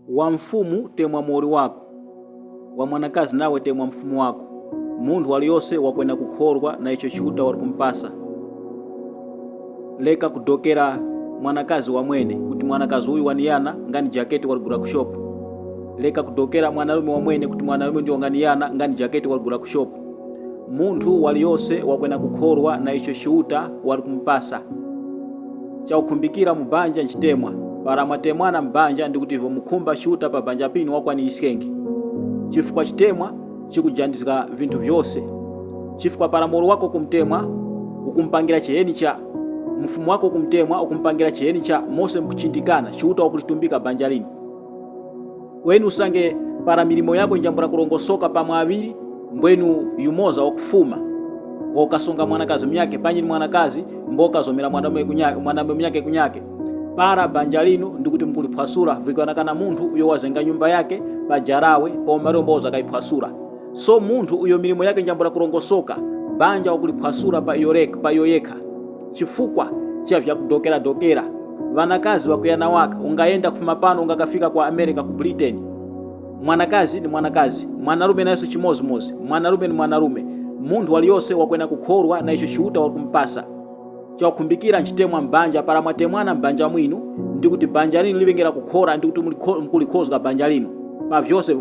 wa mfumu temwa mori wako, wa mwanakazi nawe temwa mfumu wako. Mundu waliyose wakwenda kukhorwa na icho chiuta wali kumpasa. Leka kudokera mwanakazi wa mwene kuti mwanakazi uyu waniyana ngani jaketi waligula kushopu. Leka kudokera mwanalume wa mwene kuti mwanalume ndio nganiyana ngani jaketi waligula kushopu. Mundu waliyose wakwenda kukhorwa na icho chiuta wali kumpasa. Chaukumbikira mubanja nchitemwa para mwatemwana mbanja ndikuti ivo mukhumba chiuta pa banja pino wakwaniliskengi. Chifukwa chitemwa chikujandizika vintu vyose. Chifukwa para moro wako kumtemwa ukumpangira chiheni cha mfumu wako kumtemwa ukumpangira chiheni cha mose mkuchindikana chiuta wakulitumbika banja lino. Wenu usange para milimo yako njambura kulongosoka pa mwaviri mbwenu yumoza wakufuma wakasonga mwanakazi mnyake panyini mwanakazi mboka zomera mwanamume mnyake kunyake para banja lino ndikuti mkuliphwasura vikwanakana munthu uyo wazenga nyumba yake pajarawe paumaromboza kaiphwasura. So munthu uyo milimo yake njambura kulongosoka banja wakuliphwasura pa yoyeka chifukwa cha vyakudokera dokera. Vanakazi wakuyana waka ungaenda kufuma pano ungakafika kwa America ku Britain. Mwanakazi ni mwanakazi, mwanarume nayeso chimozimozi, mwanarume ni mwanarume. Mundu waliyose wakwenda kukhorwa na icho chiuta walikumpasa. Chaukumbikira nchitemwa mbanja para mwatemwana mbanja mwinu ndikuti banja lino livengera kukhora ndikuti mkulikhozga banja lino pa vyose